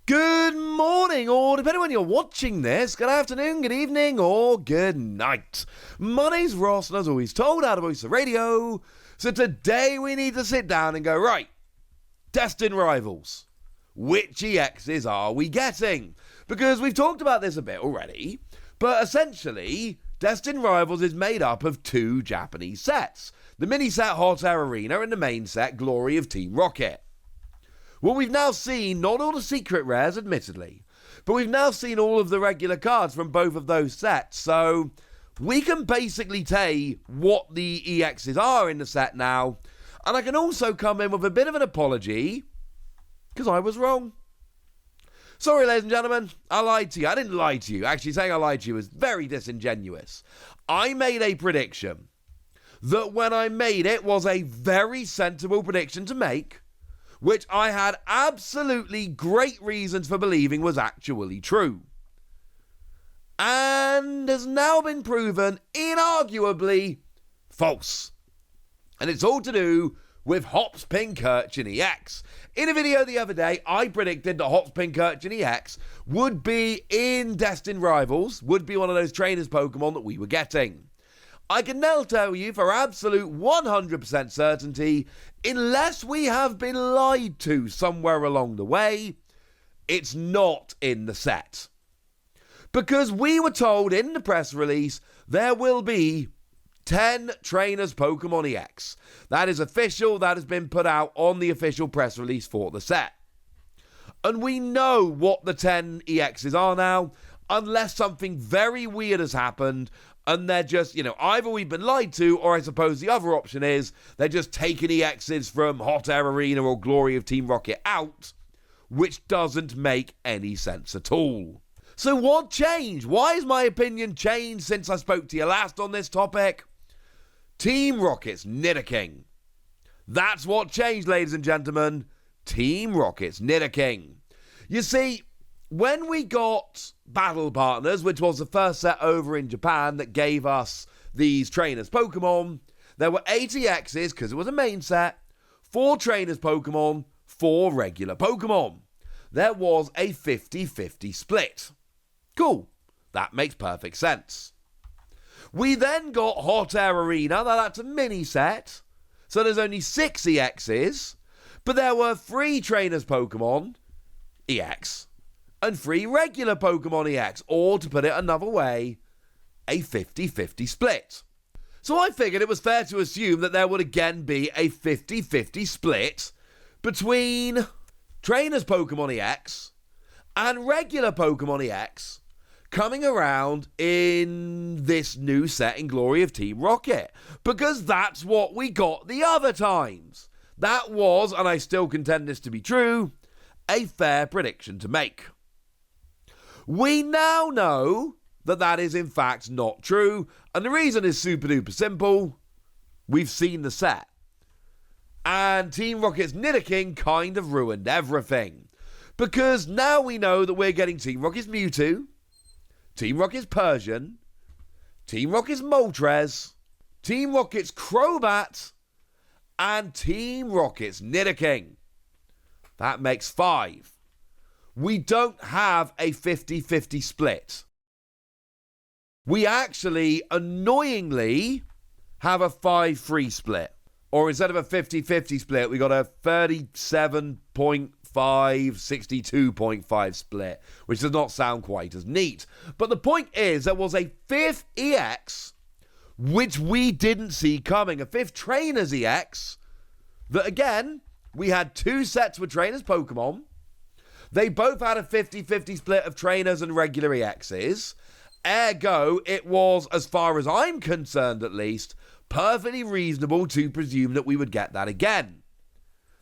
Good morning, or depending on when you're watching this, good afternoon, good evening, or good night. My name's Ross, and as always told, out of Voice of Radio. So today we need to sit down and go, right, Destined Rivals. Which EXs are we getting? Because we've talked about this a bit already, but essentially, Destined Rivals is made up of two Japanese sets. The mini set Hot Air Arena and the main set Glory of Team Rocket. Well, we've now seen, not all the secret rares, admittedly, but we've now seen all of the regular cards from both of those sets, so we can basically tell what the EXs are in the set now, and I can also come in with a bit of an apology, because I was wrong. Sorry, ladies and gentlemen, I lied to you. I didn't lie to you. Actually, saying I lied to you is very disingenuous. I made a prediction that when I made it was a very sensible prediction to make, which I had absolutely great reasons for believing was actually true. And has now been proven inarguably false. And it's all to do with Hop's Pincurchin EX. In a video the other day, I predicted that Hop's Pincurchin EX would be in Destined Rivals, would be one of those trainers Pokemon that we were getting. I can now tell you for absolute 100% certainty, unless we have been lied to somewhere along the way, it's not in the set. Because we were told in the press release there will be 10 trainers Pokemon EX. That is official, that has been put out on the official press release for the set. And we know what the 10 EXs are now, unless something very weird has happened and they're just, either we've been lied to, or I suppose the other option is they're just taking EXs from Hot Air Arena or Glory of Team Rocket out, which doesn't make any sense at all. So what changed? Why has my opinion changed since I spoke to you last on this topic? Team Rocket's Nidoking. That's what changed, ladies and gentlemen. Team Rocket's Nidoking. You see, when we got Battle Partners, which was the first set over in Japan that gave us these trainers Pokemon, there were 8 EXs, because it was a main set, 4 trainers Pokemon, 4 regular Pokemon. There was a 50-50 split. Cool. That makes perfect sense. We then got Hot Air Arena. Now that's a mini set, so there's only 6 EXs, but there were 3 trainers Pokemon EX and 3 regular Pokemon EX, or to put it another way, a 50-50 split. So I figured it was fair to assume that there would again be a 50-50 split between trainers Pokemon EX and regular Pokemon EX coming around in this new set in Glory of Team Rocket, because that's what we got the other times. That was, and I still contend this to be true, a fair prediction to make. We now know that that is in fact not true, and the reason is super duper simple. We've seen the set. And Team Rocket's Nidoking kind of ruined everything. Because now we know that we're getting Team Rocket's Mewtwo, Team Rocket's Persian, Team Rocket's Moltres, Team Rocket's Crobat, and Team Rocket's Nidoking. That makes 5. We don't have a 50-50 split. We actually, annoyingly, have a 5-3 split. Or instead of a 50-50 split, we got a 37.5, 62.5 split, which does not sound quite as neat. But the point is, there was a 5th EX, which we didn't see coming. A 5th Trainers EX, that again, we had 2 sets with Trainers Pokemon. They both had a 50-50 split of trainers and regular EXs. Ergo, it was, as far as I'm concerned at least, perfectly reasonable to presume that we would get that again.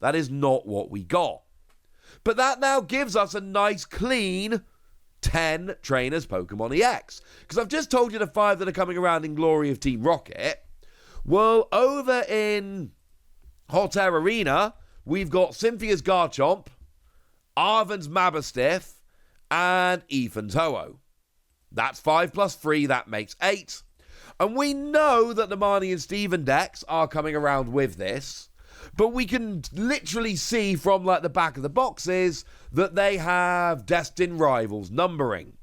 That is not what we got. But that now gives us a nice clean 10 trainers Pokemon EX. Because I've just told you the 5 that are coming around in Glory of Team Rocket. Well, over in Hot Air Arena, we've got Cynthia's Garchomp, Arven's Mabastiff, and Ethan's Ho-Oh. That's 5 plus 3, that makes 8. And we know that the Marnie and Steven decks are coming around with this. But we can literally see from like the back of the boxes that they have Destined Rivals numbering.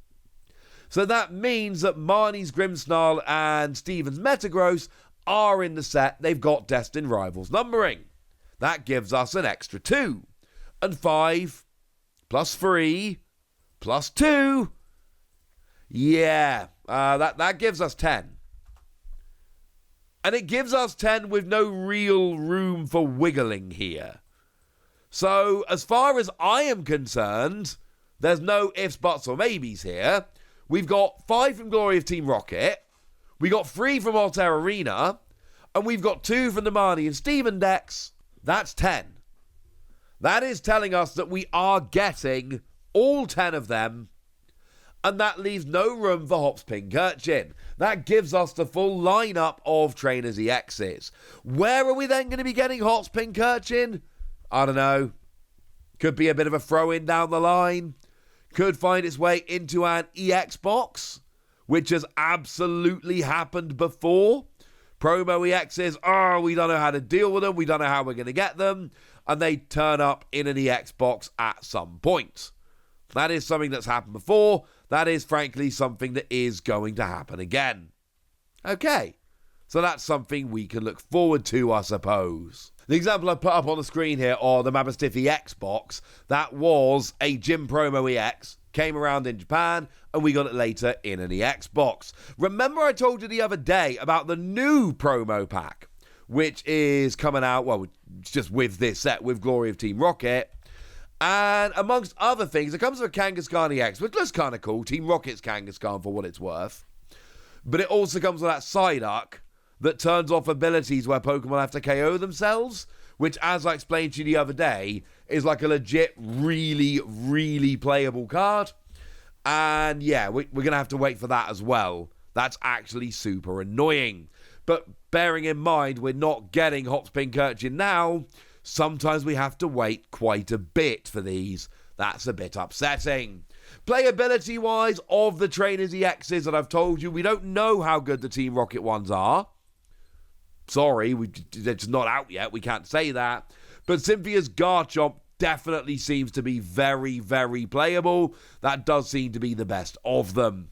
So that means that Marnie's Grimmsnarl and Steven's Metagross are in the set. They've got Destined Rivals numbering. That gives us an extra 2. And 5 plus 3 plus 2. Yeah, that gives us 10. And it gives us 10 with no real room for wiggling here. So, as far as I am concerned, there's no ifs, buts, or maybes here. We've got 5 from Glory of Team Rocket. We got 3 from Altair Arena. And we've got 2 from the Marnie and Steven decks. That's 10. That is telling us that we are getting all 10 of them. And that leaves no room for Hops Pincurchin. That gives us the full lineup of Trainers EXs. Where are we then going to be getting Hops Pincurchin? I don't know. Could be a bit of a throw-in down the line. Could find its way into an EX box, which has absolutely happened before. Promo EXs, we don't know how to deal with them. We don't know how we're going to get them. And they turn up in an EX box at some point. That is something that's happened before. That is, frankly, something that is going to happen again. Okay, so that's something we can look forward to, I suppose. The example I put up on the screen here are the Mabastiff EX box. That was a Gym Promo EX, came around in Japan, and we got it later in an EX box. Remember I told you the other day about the new promo pack, which is coming out, well, just with this set, with Glory of Team Rocket. And amongst other things, it comes with a Kangaskhan EX, which looks kind of cool. Team Rocket's Kangaskhan for what it's worth. But it also comes with that Psyduck that turns off abilities where Pokemon have to KO themselves, which, as I explained to you the other day, is like a legit, really, really playable card. And yeah, we're going to have to wait for that as well. That's actually super annoying. But bearing in mind we're not getting Hops Pincurchin now, sometimes we have to wait quite a bit for these. That's a bit upsetting. Playability-wise, of the Trainers EXs that I've told you, we don't know how good the Team Rocket ones are. Sorry, they're just not out yet. We can't say that. But Cynthia's Garchomp definitely seems to be very, very playable. That does seem to be the best of them,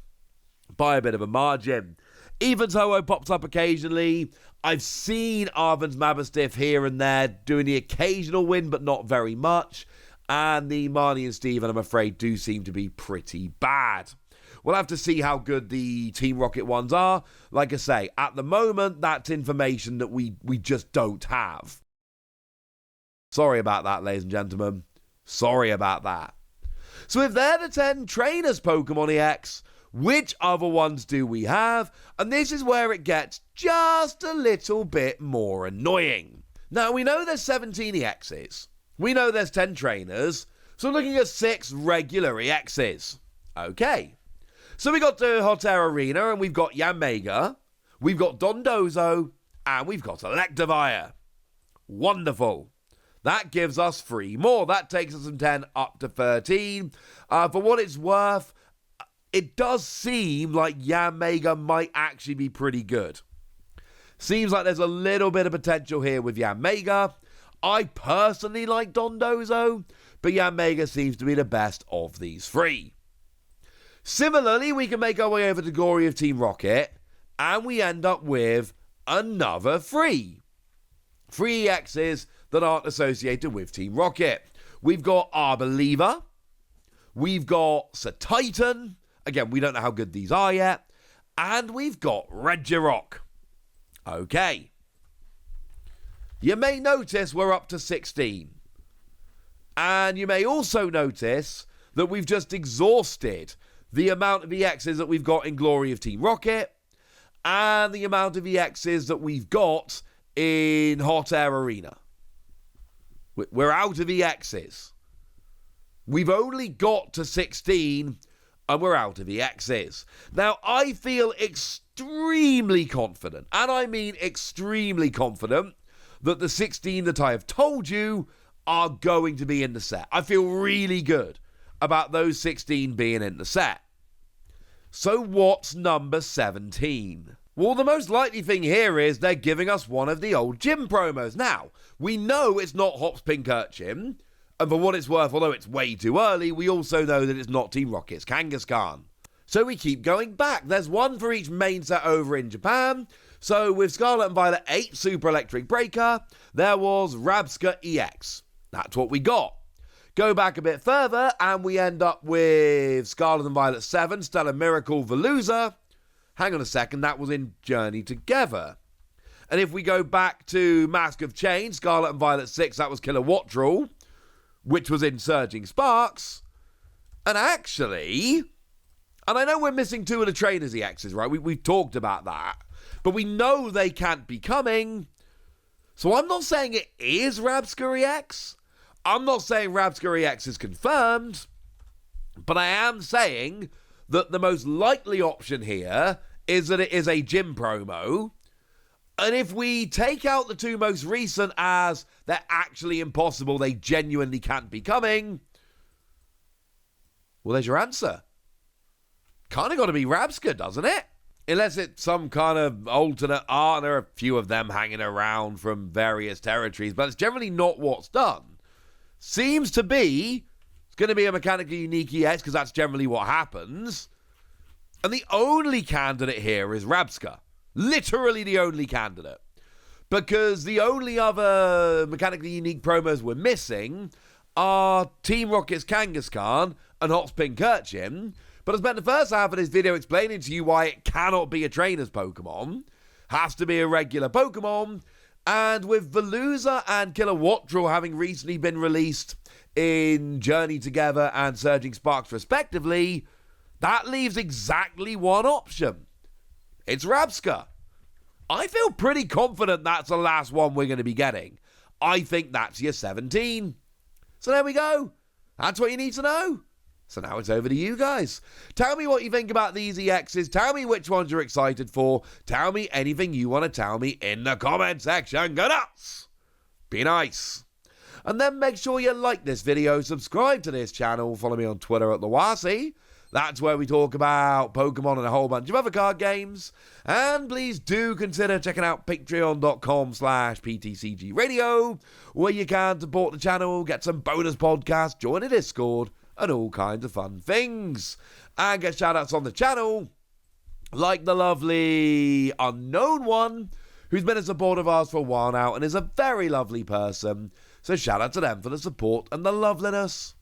by a bit of a margin. Even Ho-Oh pops up occasionally. I've seen Arven's Mabastiff here and there doing the occasional win, but not very much. And the Marnie and Steven, I'm afraid, do seem to be pretty bad. We'll have to see how good the Team Rocket ones are. Like I say, at the moment, that's information that we just don't have. Sorry about that, ladies and gentlemen. Sorry about that. So if they're the 10 Trainers Pokemon EX, which other ones do we have? And this is where it gets just a little bit more annoying. Now, we know there's 17 EXs. We know there's 10 trainers. So we're looking at 6 regular EXs. Okay. So we got the Hot Air Arena, and we've got Yanmega, we've got Dondozo, and we've got Electivire. Wonderful. That gives us 3 more. That takes us from 10 up to 13. For what it's worth, it does seem like Yanmega might actually be pretty good. Seems like there's a little bit of potential here with Yanmega. I personally like Dondozo, but Yanmega seems to be the best of these 3. Similarly, we can make our way over to Glory of Team Rocket, and we end up with another 3. 3 EXs that aren't associated with Team Rocket. We've got Arboliva, we've got Titan. Again, we don't know how good these are yet. And we've got Regirock. Okay. You may notice we're up to 16. And you may also notice that we've just exhausted the amount of EXs that we've got in Glory of Team Rocket and the amount of EXs that we've got in Hot Air Arena. We're out of EXs. We've only got to 16 and we're out of EXs. Now, I feel extremely confident, and I mean extremely confident, that the 16 that I have told you are going to be in the set. I feel really good about those 16 being in the set. So what's number 17? Well, the most likely thing here is they're giving us one of the old gym promos. Now, we know it's not Hops Pincurchin, and for what it's worth, although it's way too early, we also know that it's not Team Rocket's Kangaskhan. So we keep going back. There's one for each main set over in Japan. So with Scarlet and Violet 8 Super Electric Breaker, there was Rabsca EX. That's what we got. Go back a bit further, and we end up with Scarlet and Violet 7 Stellar Miracle Veluza. Hang on a second, that was in Journey Together. And if we go back to Mask of Change, Scarlet and Violet 6, that was Killer Wattrel, which was in Surging Sparks. And actually, and I know we're missing 2 of the Trainers EXs, right? We've talked about that. But we know they can't be coming. So I'm not saying it is Rabsca EX. I'm not saying Rabsca EX is confirmed. But I am saying that the most likely option here is that it is a gym promo. And if we take out the 2 most recent as they're actually impossible, they genuinely can't be coming, well, there's your answer. Kind of got to be Rabsca, doesn't it? Unless it's some kind of alternate art, and there are a few of them hanging around from various territories, but it's generally not what's done. Seems to be it's going to be a mechanically unique EX, because that's generally what happens. And the only candidate here is Rabsca. Literally the only candidate. Because the only other mechanically unique promos we're missing are Team Rocket's Kangaskhan and Hops Pincurchin. But I spent the first half of this video explaining to you why it cannot be a trainer's Pokemon. Has to be a regular Pokemon. And with Veluza and Killer Wattrel having recently been released in Journey Together and Surging Sparks respectively, that leaves exactly one option. It's Rabsca. I feel pretty confident that's the last one we're going to be getting. I think that's your 17. So there we go. That's what you need to know. So now it's over to you guys. Tell me what you think about these EXs. Tell me which ones you're excited for. Tell me anything you want to tell me in the comment section. Go nuts! Be nice. And then make sure you like this video, subscribe to this channel, follow me on Twitter at @TheWasi. That's where we talk about Pokemon and a whole bunch of other card games. And please do consider checking out patreon.com/PTCG Radio, where you can support the channel, get some bonus podcasts, join a Discord, and all kinds of fun things. And get shout-outs on the channel, like the lovely Unknown One, who's been a supporter of ours for a while now and is a very lovely person. So shout out to them for the support and the loveliness.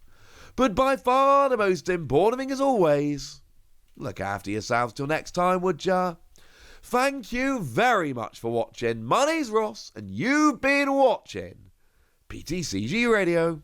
But by far the most important thing, as always, look after yourselves till next time, would ya? Thank you very much for watching. My name's Ross, and you've been watching PTCG Radio.